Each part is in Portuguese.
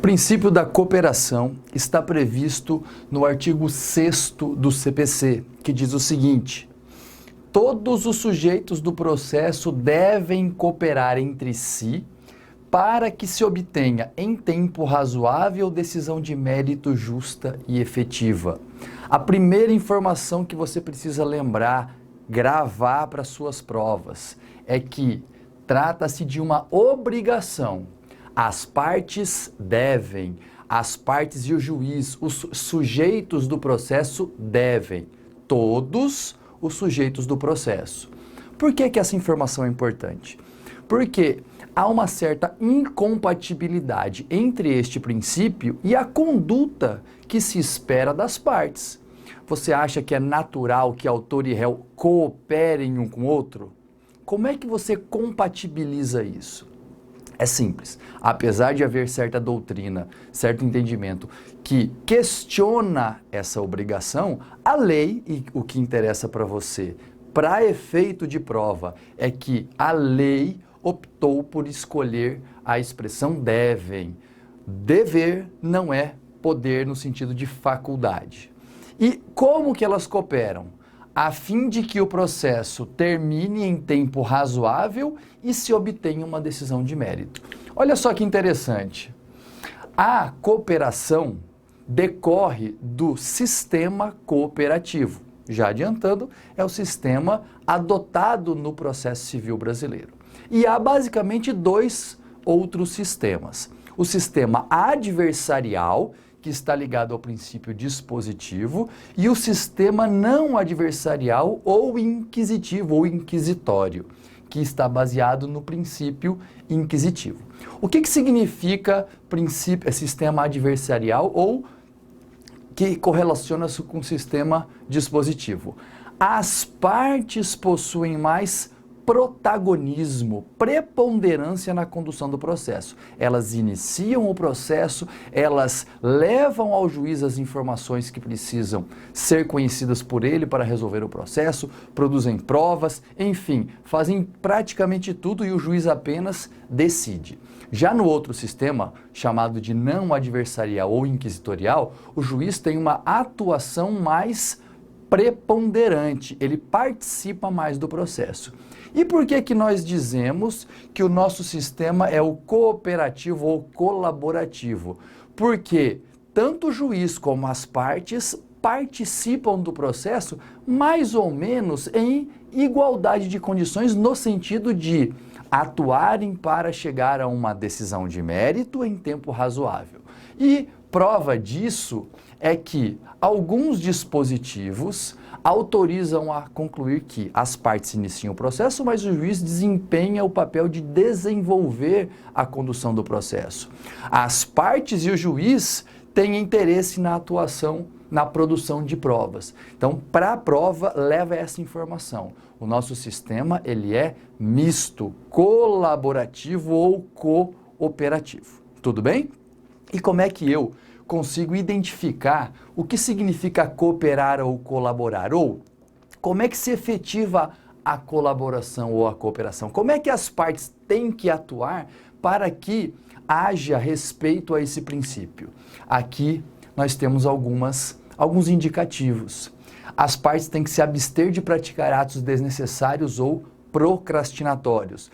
princípio da cooperação está previsto no artigo 6º do CPC, que diz o seguinte: todos os sujeitos do processo devem cooperar entre si para que se obtenha em tempo razoável decisão de mérito justa e efetiva. A primeira informação que você precisa lembrar, gravar para suas provas, é que trata-se de uma obrigação. As partes devem, as partes e o juiz, os sujeitos do processo devem, todos os sujeitos do processo. Por que essa informação é importante? Porque há uma certa incompatibilidade entre este princípio e a conduta que se espera das partes. Você acha que é natural que autor e réu cooperem um com o outro? Como é que você compatibiliza isso? É simples. Apesar de haver certa doutrina, certo entendimento que questiona essa obrigação, a lei, e o que interessa para você, para efeito de prova, é que a lei optou por escolher a expressão devem. Dever não é poder no sentido de faculdade. E como que elas cooperam? A fim de que o processo termine em tempo razoável e se obtenha uma decisão de mérito. Olha só que interessante. A cooperação decorre do sistema cooperativo. Já adiantando, é o sistema adotado no processo civil brasileiro. E há basicamente dois outros sistemas. O sistema adversarial, que está ligado ao princípio dispositivo, e o sistema não adversarial ou inquisitivo ou inquisitório, que está baseado no princípio inquisitivo. O que significa sistema adversarial ou que correlaciona-se com o sistema dispositivo? As partes possuem mais protagonismo, preponderância na condução do processo. Elas iniciam o processo, elas levam ao juiz as informações que precisam ser conhecidas por ele para resolver o processo, produzem provas, enfim, fazem praticamente tudo e o juiz apenas decide. Já no outro sistema, chamado de não adversarial ou inquisitorial, o juiz tem uma atuação mais preponderante, ele participa mais do processo. E por que nós dizemos que o nosso sistema é o cooperativo ou colaborativo? Porque tanto o juiz como as partes participam do processo mais ou menos em igualdade de condições, no sentido de atuarem para chegar a uma decisão de mérito em tempo razoável. E prova disso é que alguns dispositivos autorizam a concluir que as partes iniciam o processo, mas o juiz desempenha o papel de desenvolver a condução do processo. As partes e o juiz têm interesse na atuação, na produção de provas. Então, para a prova, leva essa informação. O nosso sistema, ele é misto, colaborativo ou cooperativo. Tudo bem? E como é que eu consigo identificar o que significa cooperar ou colaborar? Ou como é que se efetiva a colaboração ou a cooperação? Como é que as partes têm que atuar para que haja respeito a esse princípio? Aqui nós temos alguns indicativos. As partes têm que se abster de praticar atos desnecessários ou procrastinatórios.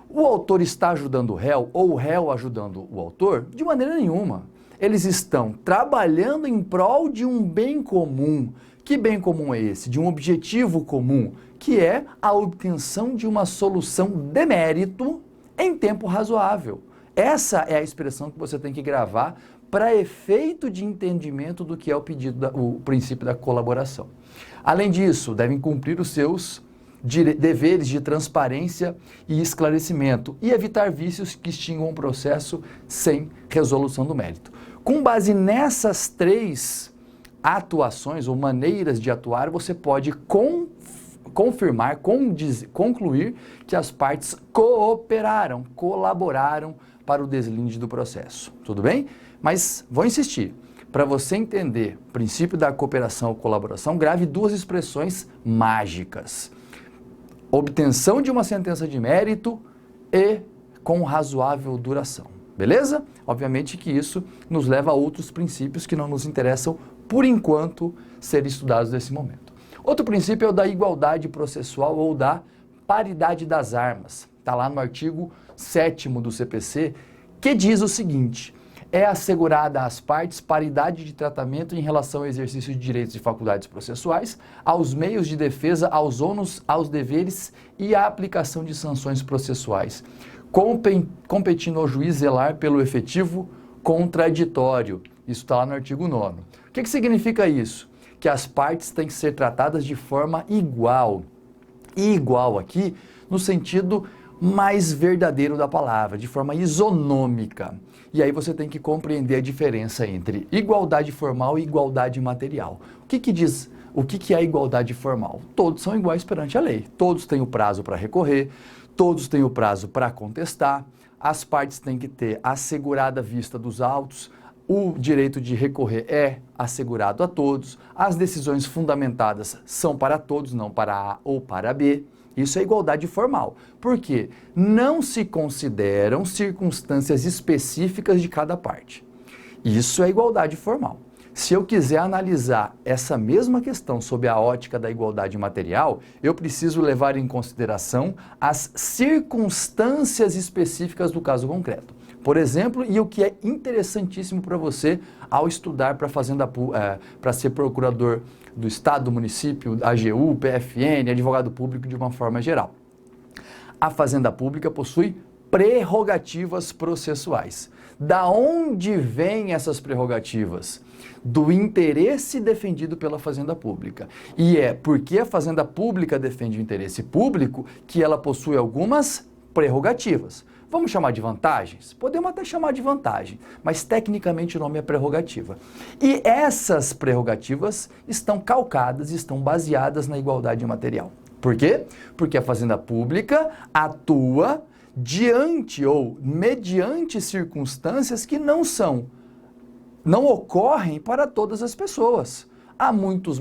O autor está ajudando o réu ou o réu ajudando o autor? De maneira nenhuma. Eles estão trabalhando em prol de um bem comum. Que bem comum é esse? De um objetivo comum, que é a obtenção de uma solução de mérito em tempo razoável. Essa é a expressão que você tem que gravar para efeito de entendimento do que é o princípio da colaboração. Além disso, devem cumprir os seus deveres de transparência e esclarecimento e evitar vícios que extinguam o processo sem resolução do mérito. Com base nessas três atuações ou maneiras de atuar, você pode concluir que as partes cooperaram, colaboraram para o deslinde do processo. Tudo bem? Mas vou insistir. Para você entender o princípio da cooperação ou colaboração, grave duas expressões mágicas: obtenção de uma sentença de mérito e com razoável duração. beleza? Obviamente que isso nos leva a outros princípios que não nos interessam, por enquanto, serem estudados nesse momento. Outro princípio é o da igualdade processual ou da paridade das armas. Está lá no artigo 7º do CPC, que diz o seguinte: é assegurada às partes paridade de tratamento em relação ao exercício de direitos e faculdades processuais, aos meios de defesa, aos ônus, aos deveres e à aplicação de sanções processuais, competindo ao juiz zelar pelo efetivo contraditório. Isso está lá no artigo 9º. O que significa isso? Que as partes têm que ser tratadas de forma igual. E igual aqui no sentido mais verdadeiro da palavra, de forma isonômica. E aí você tem que compreender a diferença entre igualdade formal e igualdade material. O que é a igualdade formal? Todos são iguais perante a lei. Todos têm o prazo para recorrer, todos têm o prazo para contestar, as partes têm que ter assegurada a vista dos autos, o direito de recorrer é assegurado a todos, as decisões fundamentadas são para todos, não para A ou para B. Isso é igualdade formal. Por quê? Não se consideram circunstâncias específicas de cada parte. Isso é igualdade formal. Se eu quiser analisar essa mesma questão sob a ótica da igualdade material, eu preciso levar em consideração as circunstâncias específicas do caso concreto. Por exemplo, e o que é interessantíssimo para você ao estudar para ser procurador do Estado, do município, AGU, PFN, advogado público de uma forma geral. A Fazenda Pública possui prerrogativas processuais. Da onde vêm essas prerrogativas? Do interesse defendido pela Fazenda Pública. E é porque a Fazenda Pública defende o interesse público que ela possui algumas prerrogativas. Vamos chamar de vantagens? Podemos até chamar de vantagem, mas tecnicamente o nome é prerrogativa. E essas prerrogativas estão calcadas, estão baseadas na igualdade material. Por quê? Porque a Fazenda Pública atua diante ou mediante circunstâncias que não ocorrem para todas as pessoas. Há muito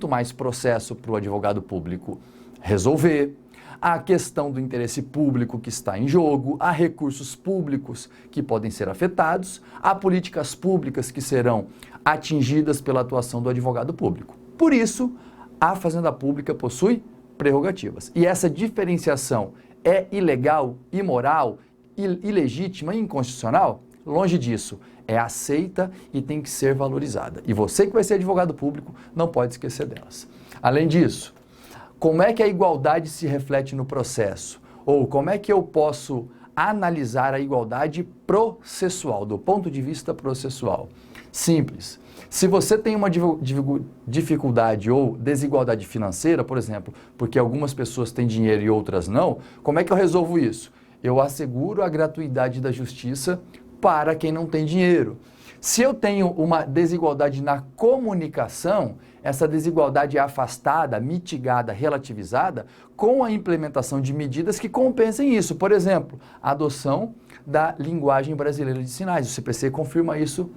mais processo para o advogado público resolver. A questão do interesse público que está em jogo, há recursos públicos que podem ser afetados, há políticas públicas que serão atingidas pela atuação do advogado público. Por isso, a Fazenda Pública possui prerrogativas. E essa diferenciação é ilegal, imoral, ilegítima e inconstitucional? Longe disso. É aceita e tem que ser valorizada. E você que vai ser advogado público não pode esquecer delas. Além disso, como é que a igualdade se reflete no processo? Ou como é que eu posso analisar a igualdade processual, do ponto de vista processual? Simples. Se você tem uma dificuldade ou desigualdade financeira, por exemplo, porque algumas pessoas têm dinheiro e outras não, como é que eu resolvo isso? Eu asseguro a gratuidade da justiça para quem não tem dinheiro. Se eu tenho uma desigualdade na comunicação, essa desigualdade é afastada, mitigada, relativizada com a implementação de medidas que compensem isso. Por exemplo, a adoção da linguagem brasileira de sinais. O CPC confirma isso,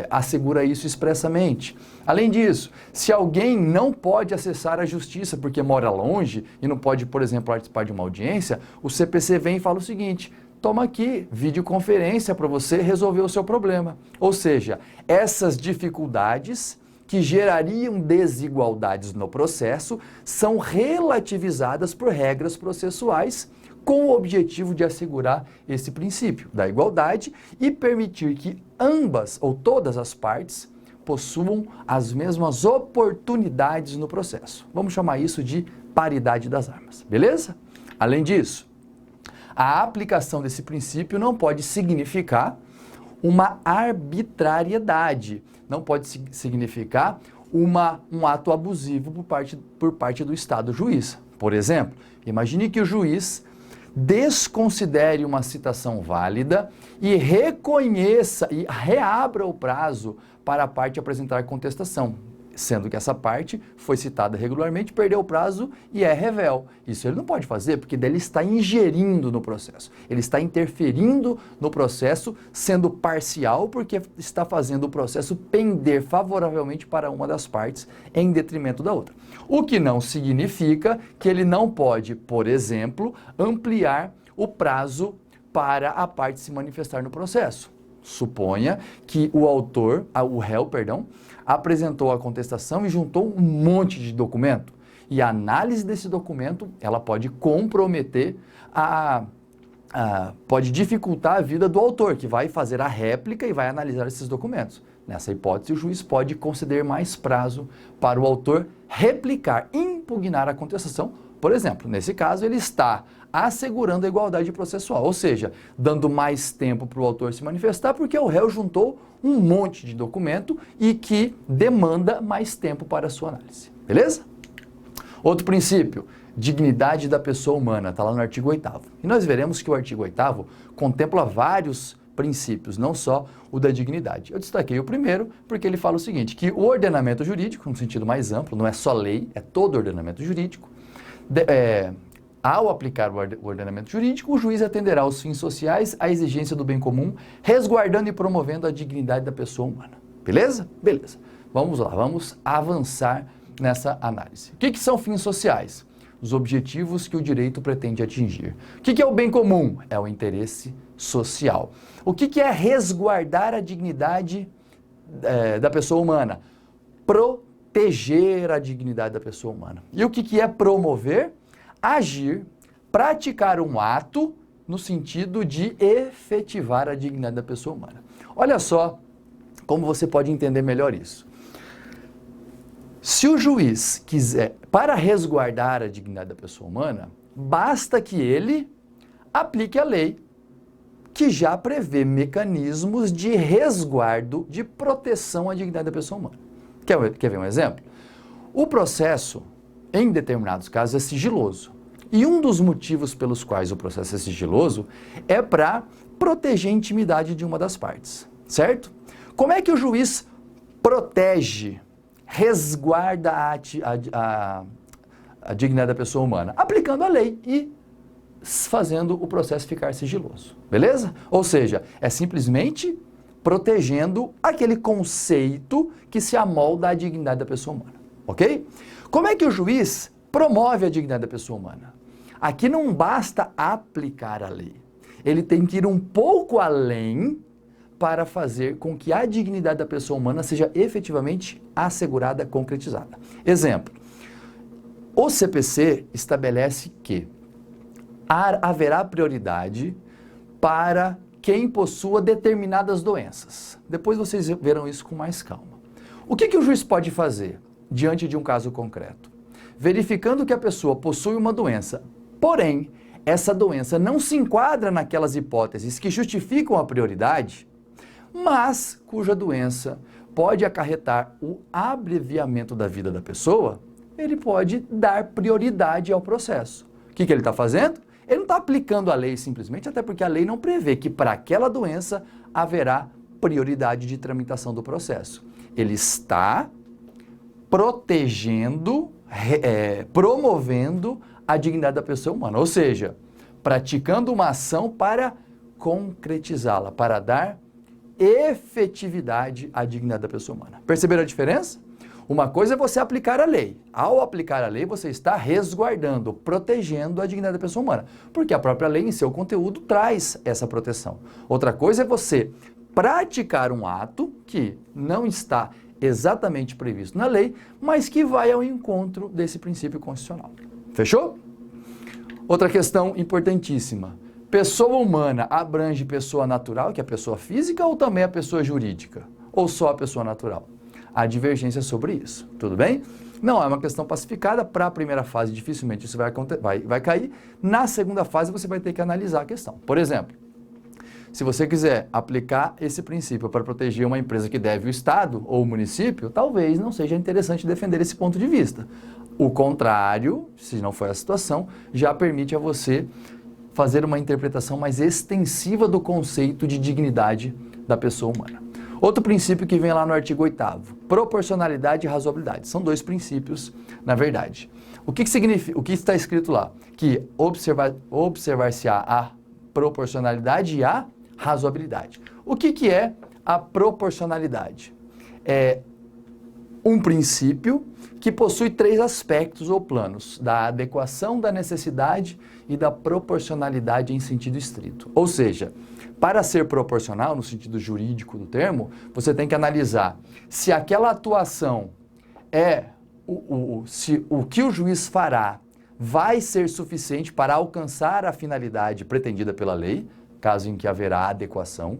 assegura isso expressamente. Além disso, se alguém não pode acessar a justiça porque mora longe e não pode, por exemplo, participar de uma audiência, o CPC vem e fala o seguinte: toma aqui, videoconferência para você resolver o seu problema. Ou seja, essas dificuldades que gerariam desigualdades no processo são relativizadas por regras processuais com o objetivo de assegurar esse princípio da igualdade e permitir que ambas ou todas as partes possuam as mesmas oportunidades no processo. Vamos chamar isso de paridade das armas, beleza? Além disso, a aplicação desse princípio não pode significar uma arbitrariedade, não pode significar um ato abusivo por parte do Estado juiz. Por exemplo, imagine que o juiz desconsidere uma citação válida e reconheça e reabra o prazo para a parte apresentar contestação, sendo que essa parte foi citada regularmente, perdeu o prazo e é revel. Isso ele não pode fazer, porque daí ele está ingerindo no processo. Ele está interferindo no processo, sendo parcial, porque está fazendo o processo pender favoravelmente para uma das partes, em detrimento da outra. O que não significa que ele não pode, por exemplo, ampliar o prazo para a parte se manifestar no processo. Suponha que o réu, apresentou a contestação e juntou um monte de documento. E a análise desse documento, ela pode comprometer pode dificultar a vida do autor, que vai fazer a réplica e vai analisar esses documentos. Nessa hipótese, o juiz pode conceder mais prazo para o autor replicar, impugnar a contestação. Por exemplo, nesse caso, ele está assegurando a igualdade processual, ou seja, dando mais tempo para o autor se manifestar, porque o réu juntou um monte de documento e que demanda mais tempo para a sua análise. Beleza? Outro princípio, dignidade da pessoa humana, está lá no artigo 8º. E nós veremos que o artigo 8º contempla vários princípios, não só o da dignidade. Eu destaquei o primeiro porque ele fala o seguinte, que o ordenamento jurídico, no sentido mais amplo, não é só lei, é todo ordenamento jurídico, ao aplicar o ordenamento jurídico, o juiz atenderá aos fins sociais, à exigência do bem comum, resguardando e promovendo a dignidade da pessoa humana. Beleza? Beleza. Vamos lá, vamos avançar nessa análise. O que são fins sociais? Os objetivos que o direito pretende atingir. O que é o bem comum? É o interesse social. O que é resguardar a dignidade da pessoa humana? Proteger a dignidade da pessoa humana. E o que é promover? Agir, praticar um ato no sentido de efetivar a dignidade da pessoa humana. Olha só como você pode entender melhor isso. Se o juiz quiser, para resguardar a dignidade da pessoa humana, basta que ele aplique a lei, que já prevê mecanismos de resguardo, de proteção à dignidade da pessoa humana. Quer ver um exemplo? O processo, em determinados casos, é sigiloso. E um dos motivos pelos quais o processo é sigiloso é para proteger a intimidade de uma das partes, certo? Como é que o juiz protege, resguarda a dignidade da pessoa humana? Aplicando a lei e fazendo o processo ficar sigiloso, beleza? Ou seja, é simplesmente protegendo aquele conceito que se amolda à dignidade da pessoa humana, ok? Como é que o juiz promove a dignidade da pessoa humana? Aqui não basta aplicar a lei, ele tem que ir um pouco além para fazer com que a dignidade da pessoa humana seja efetivamente assegurada, concretizada. Exemplo, o CPC estabelece que haverá prioridade para quem possua determinadas doenças. Depois vocês verão isso com mais calma. O que o juiz pode fazer diante de um caso concreto? Verificando que a pessoa possui uma doença, porém, essa doença não se enquadra naquelas hipóteses que justificam a prioridade, mas cuja doença pode acarretar o abreviamento da vida da pessoa, ele pode dar prioridade ao processo. O que ele está fazendo? Ele não está aplicando a lei simplesmente, até porque a lei não prevê que para aquela doença haverá prioridade de tramitação do processo. Ele está protegendo, promovendo a dignidade da pessoa humana, ou seja, praticando uma ação para concretizá-la, para dar efetividade à dignidade da pessoa humana. Perceberam a diferença? Uma coisa é você aplicar a lei. Ao aplicar a lei, você está resguardando, protegendo a dignidade da pessoa humana, porque a própria lei, em seu conteúdo, traz essa proteção. Outra coisa é você praticar um ato que não está exatamente previsto na lei, mas que vai ao encontro desse princípio constitucional. Fechou? Outra questão importantíssima. Pessoa humana abrange pessoa natural, que é a pessoa física, ou também a pessoa jurídica? Ou só a pessoa natural? Há divergência sobre isso, tudo bem? Não é uma questão pacificada. Para a primeira fase, dificilmente isso vai cair. Na segunda fase, você vai ter que analisar a questão. Por exemplo, se você quiser aplicar esse princípio para proteger uma empresa que deve o Estado ou o município, talvez não seja interessante defender esse ponto de vista. O contrário, se não for a situação, já permite a você fazer uma interpretação mais extensiva do conceito de dignidade da pessoa humana. Outro princípio que vem lá no artigo 8º, proporcionalidade e razoabilidade. São dois princípios, na verdade. O que significa? O que está escrito lá? Que observar-se-á a proporcionalidade e a razoabilidade. O que é a proporcionalidade? um princípio que possui três aspectos ou planos: da adequação, da necessidade e da proporcionalidade em sentido estrito. Ou seja, para ser proporcional, no sentido jurídico do termo, você tem que analisar se aquela atuação se o que o juiz fará vai ser suficiente para alcançar a finalidade pretendida pela lei, caso em que haverá adequação,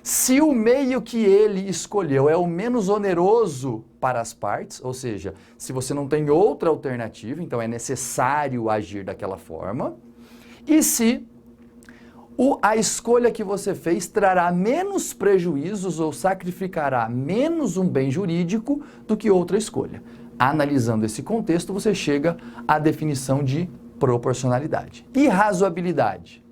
se o meio que ele escolheu é o menos oneroso para as partes, ou seja, se você não tem outra alternativa, então é necessário agir daquela forma, e se a escolha que você fez trará menos prejuízos ou sacrificará menos um bem jurídico do que outra escolha. Analisando esse contexto, você chega à definição de proporcionalidade. E razoabilidade?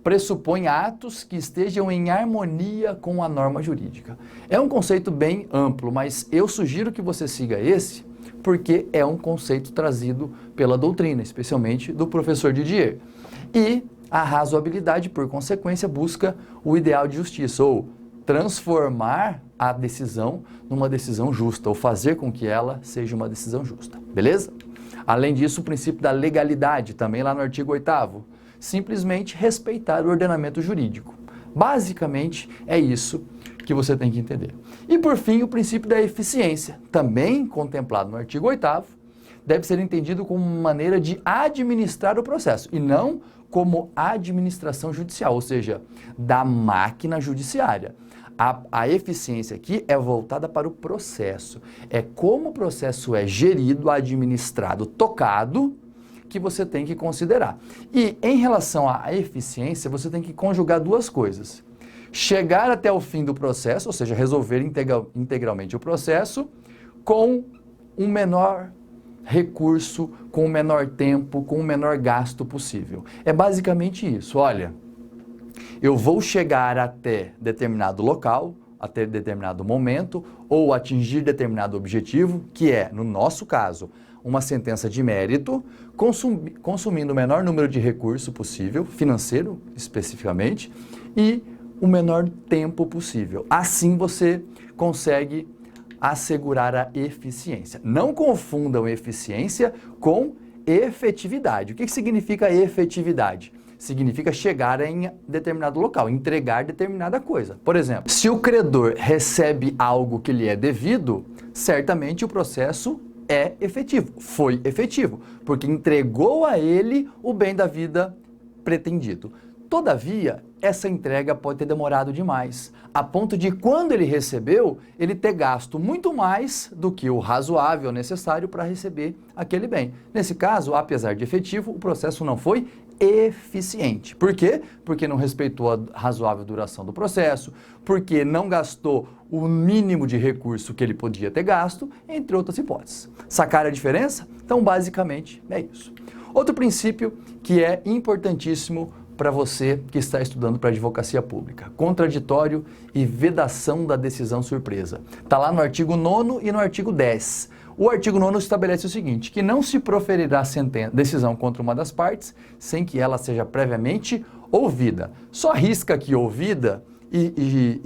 Pressupõe atos que estejam em harmonia com a norma jurídica. É um conceito bem amplo, mas eu sugiro que você siga esse, porque é um conceito trazido pela doutrina, especialmente do professor Didier. E a razoabilidade, por consequência, busca o ideal de justiça, ou transformar a decisão numa decisão justa, ou fazer com que ela seja uma decisão justa, beleza? Além disso, o princípio da legalidade, também lá no artigo 8º, simplesmente respeitar o ordenamento jurídico. Basicamente, é isso que você tem que entender. E, por fim, o princípio da eficiência, também contemplado no artigo 8º, deve ser entendido como uma maneira de administrar o processo, e não como administração judicial, ou seja, da máquina judiciária. A eficiência aqui é voltada para o processo. É como o processo é gerido, administrado, tocado, que você tem que considerar. E em relação à eficiência, você tem que conjugar duas coisas: chegar até o fim do processo, ou seja, resolver integralmente o processo, com um menor recurso, com o menor tempo, com o menor gasto possível. É basicamente isso. Olha, eu vou chegar até determinado local, até determinado momento, ou atingir determinado objetivo, que é, no nosso caso, uma sentença de mérito, consumindo o menor número de recurso possível, financeiro especificamente, e o menor tempo possível. Assim você consegue assegurar a eficiência. Não confundam eficiência com efetividade. O que significa efetividade? Significa chegar em determinado local, entregar determinada coisa. Por exemplo, se o credor recebe algo que lhe é devido, certamente o processo é efetivo, foi efetivo, porque entregou a ele o bem da vida pretendido. Todavia, essa entrega pode ter demorado demais, a ponto de, quando ele recebeu, ele ter gasto muito mais do que o razoável necessário para receber aquele bem. Nesse caso, apesar de efetivo, o processo não foi eficiente. Por quê? Porque não respeitou a razoável duração do processo, porque não gastou o mínimo de recurso que ele podia ter gasto, entre outras hipóteses. Sacaram a diferença? Então, basicamente, é isso. Outro princípio que é importantíssimo para você que está estudando para advocacia pública: contraditório e vedação da decisão surpresa. Está lá no artigo 9º e no artigo 10. O artigo 9º estabelece o seguinte: que não se proferirá decisão contra uma das partes sem que ela seja previamente ouvida. Só risca aqui ouvida e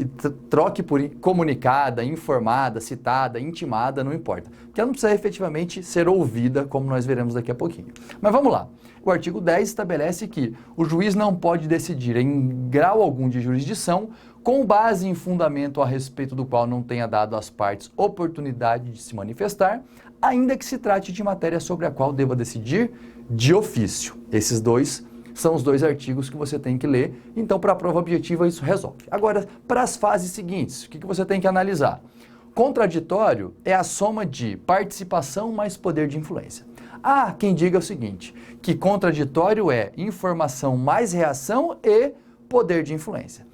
troque por comunicada, informada, citada, intimada, não importa. Porque ela não precisa efetivamente ser ouvida, como nós veremos daqui a pouquinho. Mas vamos lá. O artigo 10 estabelece que o juiz não pode decidir em grau algum de jurisdição com base em fundamento a respeito do qual não tenha dado às partes oportunidade de se manifestar, ainda que se trate de matéria sobre a qual deva decidir de ofício. Esses dois são os dois artigos que você tem que ler, então para a prova objetiva isso resolve. Agora, para as fases seguintes, o que você tem que analisar? Contraditório é a soma de participação mais poder de influência. Há quem diga o seguinte, que contraditório é informação mais reação e poder de influência.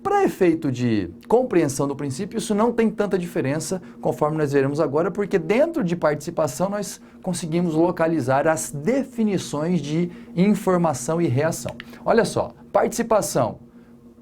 Para efeito de compreensão do princípio, isso não tem tanta diferença, conforme nós veremos agora, porque dentro de participação nós conseguimos localizar as definições de informação e reação. Olha só, participação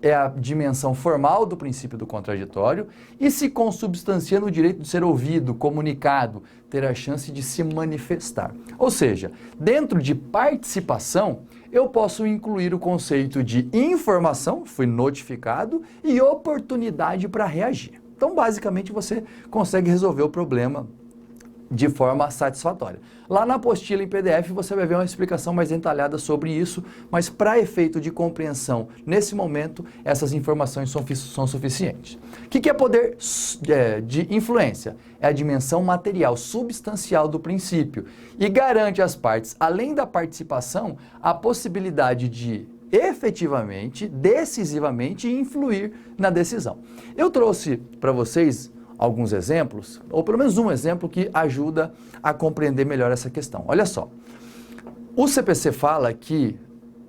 é a dimensão formal do princípio do contraditório e se consubstancia no direito de ser ouvido, comunicado, ter a chance de se manifestar. Ou seja, dentro de participação, eu posso incluir o conceito de informação, fui notificado, e oportunidade para reagir. Então, basicamente, você consegue resolver o problema de forma satisfatória. Lá na apostila em PDF você vai ver uma explicação mais detalhada sobre isso, mas para efeito de compreensão, nesse momento, essas informações são suficientes. O que é poder de influência? É a dimensão material, substancial do princípio e garante às partes, além da participação, a possibilidade de efetivamente, decisivamente influir na decisão. Eu trouxe para vocês alguns exemplos, ou pelo menos um exemplo que ajuda a compreender melhor essa questão. Olha só, o CPC fala que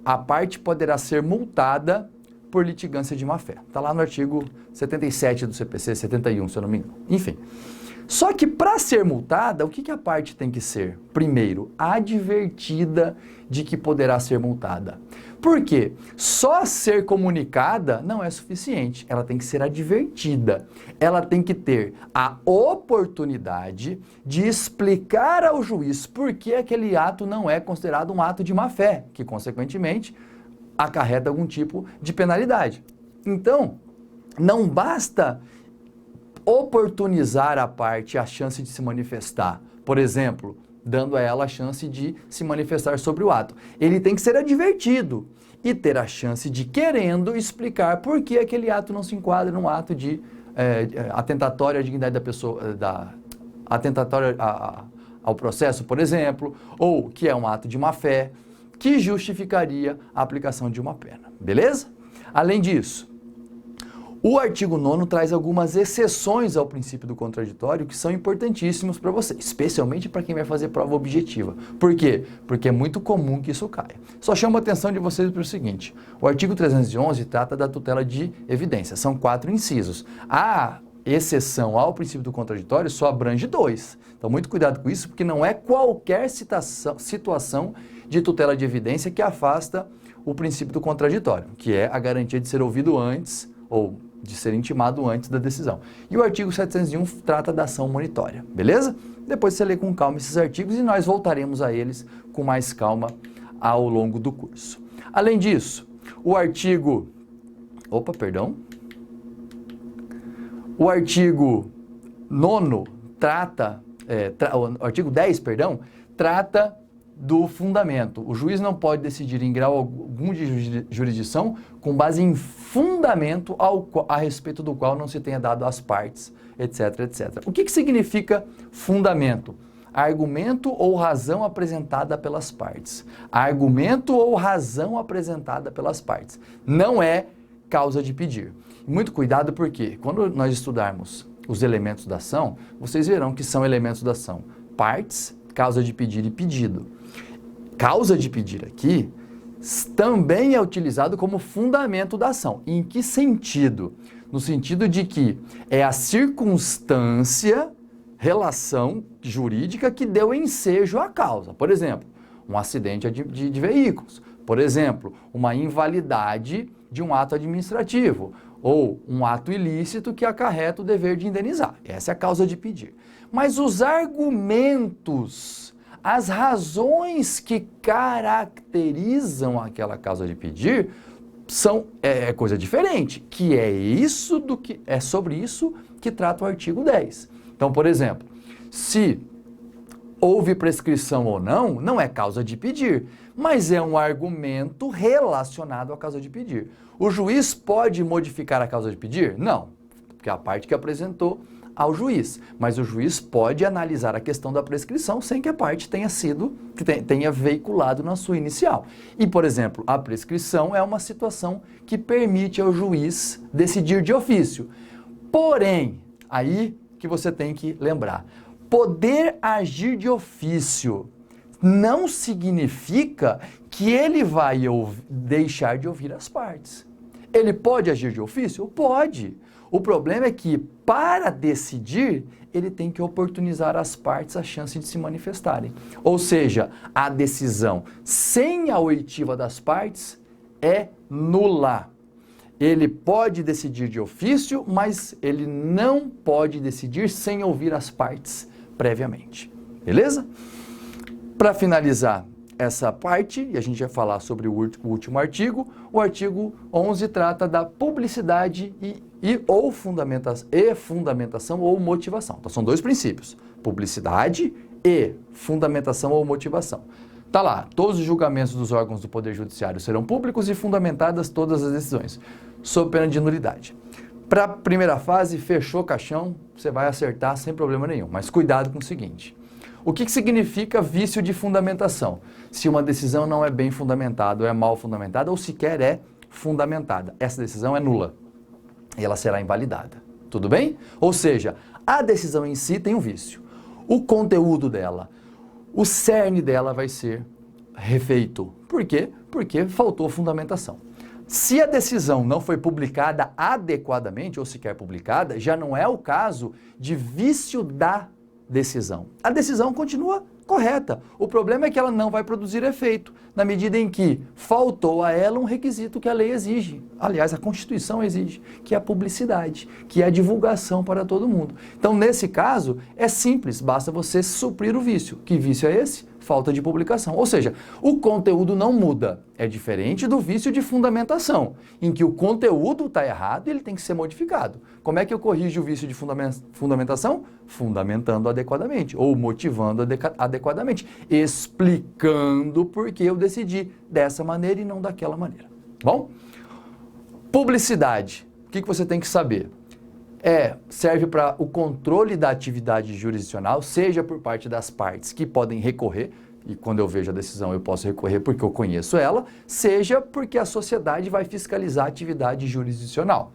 a parte poderá ser multada por litigância de má-fé. Está lá no artigo 77 do CPC, 71, se eu não me engano. Enfim, só que para ser multada, o que a parte tem que ser? Primeiro, advertida de que poderá ser multada. Por quê? Só ser comunicada não é suficiente, ela tem que ser advertida. Ela tem que ter a oportunidade de explicar ao juiz por que aquele ato não é considerado um ato de má-fé, que consequentemente acarreta algum tipo de penalidade. Então, não basta oportunizar a parte a chance de se manifestar, por exemplo, dando a ela a chance de se manifestar sobre o ato. Ele tem que ser advertido e ter a chance de, querendo, explicar por que aquele ato não se enquadra num ato de atentatório à dignidade da pessoa, atentatório ao processo, por exemplo, ou que é um ato de má-fé, que justificaria a aplicação de uma pena. Beleza? Além disso, o artigo 9º traz algumas exceções ao princípio do contraditório que são importantíssimos para você, especialmente para quem vai fazer prova objetiva. Por quê? Porque é muito comum que isso caia. Só chamo a atenção de vocês para o seguinte: o artigo 311 trata da tutela de evidência, são 4 incisos. A exceção ao princípio do contraditório só abrange 2. Então, muito cuidado com isso, porque não é qualquer situação de tutela de evidência que afasta o princípio do contraditório, que é a garantia de ser ouvido antes ou de ser intimado antes da decisão. E o artigo 701 trata da ação monitória, beleza? Depois você lê com calma esses artigos e nós voltaremos a eles com mais calma ao longo do curso. Além disso, o artigo... O artigo 9º trata... o artigo 10, trata do fundamento. O juiz não pode decidir em grau algum de jurisdição com base em fundamento a respeito do qual não se tenha dado às partes, etc, etc. O que significa fundamento? Argumento ou razão apresentada pelas partes. Argumento ou razão apresentada pelas partes. Não é causa de pedir. Muito cuidado, porque quando nós estudarmos os elementos da ação, vocês verão que são elementos da ação: partes, causa de pedir e pedido. Causa de pedir aqui também é utilizado como fundamento da ação. Em que sentido? No sentido de que é a circunstância, relação jurídica que deu ensejo à causa. Por exemplo, um acidente de veículos. Por exemplo, uma invalidade de um ato administrativo. Ou um ato ilícito que acarreta o dever de indenizar. Essa é a causa de pedir. Mas os argumentos, as razões que caracterizam aquela causa de pedir são coisa diferente, que é sobre isso que trata o artigo 10. Então, por exemplo, se houve prescrição ou não, não é causa de pedir, mas é um argumento relacionado à causa de pedir. O juiz pode modificar a causa de pedir? Não, porque é a parte que apresentou ao juiz, mas o juiz pode analisar a questão da prescrição sem que a parte tenha veiculado na sua inicial. E, por exemplo, a prescrição é uma situação que permite ao juiz decidir de ofício. Porém, aí que você tem que lembrar, poder agir de ofício não significa que ele vai deixar de ouvir as partes. Ele pode agir de ofício? Pode. O problema é que, para decidir, ele tem que oportunizar às partes a chance de se manifestarem. Ou seja, a decisão sem a oitiva das partes é nula. Ele pode decidir de ofício, mas ele não pode decidir sem ouvir as partes previamente. Beleza? Para finalizar essa parte, e a gente vai falar sobre o último artigo, o artigo 11 trata da publicidade ou fundamentação ou motivação. Então, são 2 princípios: publicidade e fundamentação ou motivação. Tá lá, todos os julgamentos dos órgãos do Poder Judiciário serão públicos e fundamentadas todas as decisões, sob pena de nulidade. Para a primeira fase, fechou o caixão, você vai acertar sem problema nenhum, mas cuidado com o seguinte. O que significa vício de fundamentação? Se uma decisão não é bem fundamentada, ou é mal fundamentada, ou sequer é fundamentada. Essa decisão é nula e ela será invalidada. Tudo bem? Ou seja, a decisão em si tem um vício. O conteúdo dela, o cerne dela vai ser refeito. Por quê? Porque faltou fundamentação. Se a decisão não foi publicada adequadamente, ou sequer publicada, já não é o caso de vício da decisão. A decisão continua correta. O problema é que ela não vai produzir efeito, na medida em que faltou a ela um requisito que a lei exige. Aliás, a Constituição exige, que é a publicidade, que é a divulgação para todo mundo. Então, nesse caso, é simples, basta você suprir o vício. Que vício é esse? Falta de publicação. Ou seja, o conteúdo não muda. É diferente do vício de fundamentação, em que o conteúdo está errado e ele tem que ser modificado. Como é que eu corrijo o vício de fundamentação? Fundamentando adequadamente, ou motivando adequadamente, explicando por que eu decidi dessa maneira e não daquela maneira. Bom? Publicidade. O que você tem que saber? Serve para o controle da atividade jurisdicional, seja por parte das partes que podem recorrer, e quando eu vejo a decisão eu posso recorrer porque eu conheço ela, seja porque a sociedade vai fiscalizar a atividade jurisdicional.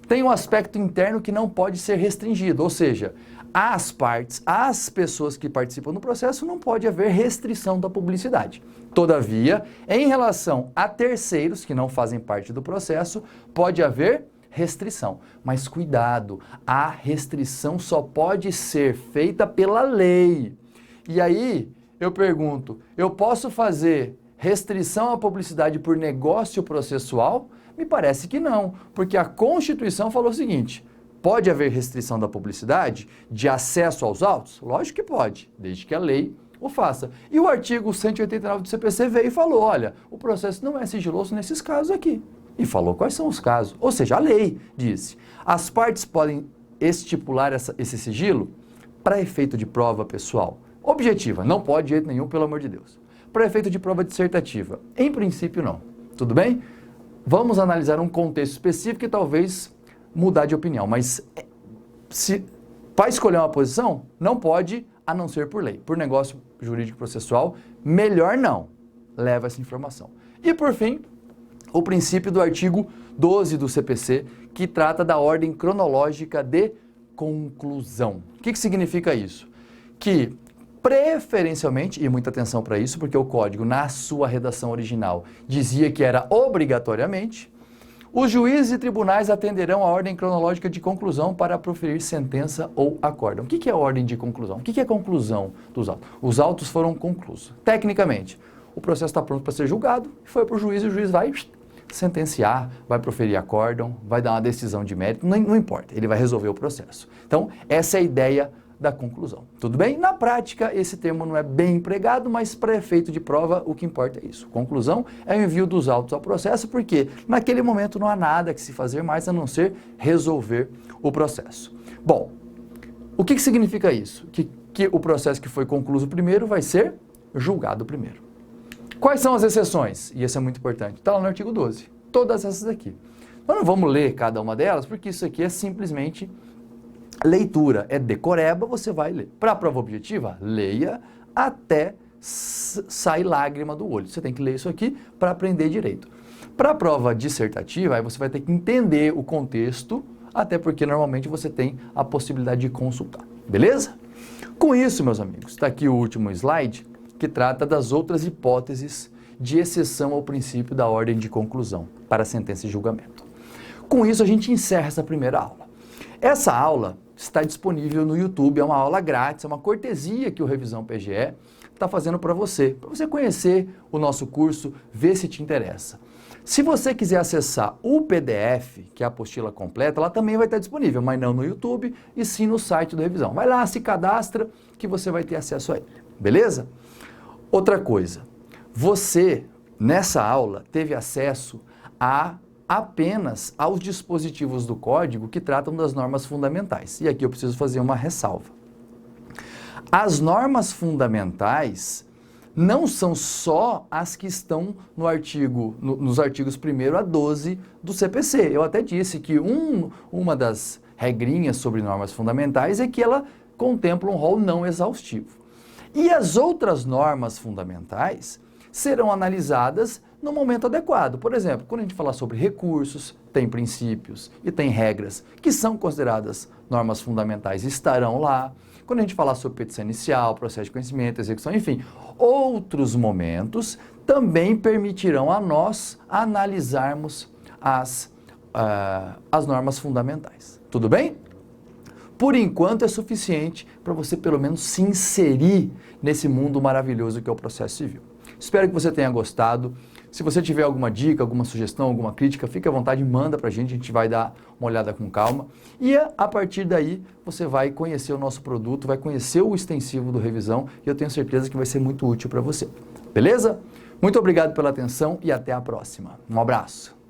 Tem um aspecto interno que não pode ser restringido, ou seja, às partes, às pessoas que participam do processo, não pode haver restrição da publicidade. Todavia, em relação a terceiros que não fazem parte do processo, pode haver restrição. Mas cuidado, a restrição só pode ser feita pela lei. E aí, eu pergunto, eu posso fazer restrição à publicidade por negócio processual? Me parece que não, porque a Constituição falou o seguinte: pode haver restrição da publicidade de acesso aos autos? Lógico que pode, desde que a lei o faça. E o artigo 189 do CPC veio e falou, olha, o processo não é sigiloso nesses casos aqui. E falou quais são os casos. Ou seja, a lei disse, as partes podem estipular esse sigilo para efeito de prova pessoal. Objetiva, não pode de jeito nenhum, pelo amor de Deus. Para efeito de prova dissertativa, em princípio não. Tudo bem? Vamos analisar um contexto específico e talvez mudar de opinião. Mas se para escolher uma posição, não pode, a não ser por lei. Por negócio jurídico processual, melhor não. Leva essa informação. E por fim, o princípio do artigo 12 do CPC, que trata da ordem cronológica de conclusão. O que significa isso? Que, preferencialmente, e muita atenção para isso, porque o código, na sua redação original, dizia que era obrigatoriamente, os juízes e tribunais atenderão a ordem cronológica de conclusão para proferir sentença ou acórdão. O que é a ordem de conclusão? O que é a conclusão dos autos? Os autos foram conclusos. Tecnicamente, o processo está pronto para ser julgado, foi para o juiz e o juiz vai sentenciar, vai proferir acórdão, vai dar uma decisão de mérito, não importa, ele vai resolver o processo. Então, essa é a ideia da conclusão. Tudo bem? Na prática, esse termo não é bem empregado, mas para efeito de prova, o que importa é isso. Conclusão é o envio dos autos ao processo, porque naquele momento não há nada que se fazer mais a não ser resolver o processo. Bom, o que significa isso? Que o processo que foi concluído primeiro vai ser julgado primeiro. Quais são as exceções? E isso é muito importante. Está lá no artigo 12. Todas essas aqui. Nós não vamos ler cada uma delas, porque isso aqui é simplesmente leitura. É decoreba, você vai ler. Para a prova objetiva, leia até sair lágrima do olho. Você tem que ler isso aqui para aprender direito. Para a prova dissertativa, aí você vai ter que entender o contexto, até porque normalmente você tem a possibilidade de consultar. Beleza? Com isso, meus amigos, está aqui o último slide, que trata das outras hipóteses de exceção ao princípio da ordem de conclusão para sentença e julgamento. Com isso, a gente encerra essa primeira aula. Essa aula está disponível no YouTube, é uma aula grátis, é uma cortesia que o Revisão PGE está fazendo para você conhecer o nosso curso, ver se te interessa. Se você quiser acessar o PDF, que é a apostila completa, ela também vai estar disponível, mas não no YouTube, e sim no site do Revisão. Vai lá, se cadastra, que você vai ter acesso a ele, beleza? Outra coisa, você, nessa aula, teve acesso apenas aos dispositivos do código que tratam das normas fundamentais. E aqui eu preciso fazer uma ressalva. As normas fundamentais não são só as que estão nos artigos 1º a 12 do CPC. Eu até disse que uma das regrinhas sobre normas fundamentais é que ela contempla um rol não exaustivo. E as outras normas fundamentais serão analisadas no momento adequado. Por exemplo, quando a gente falar sobre recursos, tem princípios e tem regras que são consideradas normas fundamentais, estarão lá. Quando a gente falar sobre petição inicial, processo de conhecimento, execução, enfim, outros momentos também permitirão a nós analisarmos as normas fundamentais. Tudo bem? Por enquanto é suficiente para você pelo menos se inserir nesse mundo maravilhoso que é o processo civil. Espero que você tenha gostado. Se você tiver alguma dica, alguma sugestão, alguma crítica, fique à vontade, manda pra gente, a gente vai dar uma olhada com calma. E a partir daí, você vai conhecer o nosso produto, vai conhecer o extensivo do Revisão e eu tenho certeza que vai ser muito útil para você. Beleza? Muito obrigado pela atenção e até a próxima. Um abraço.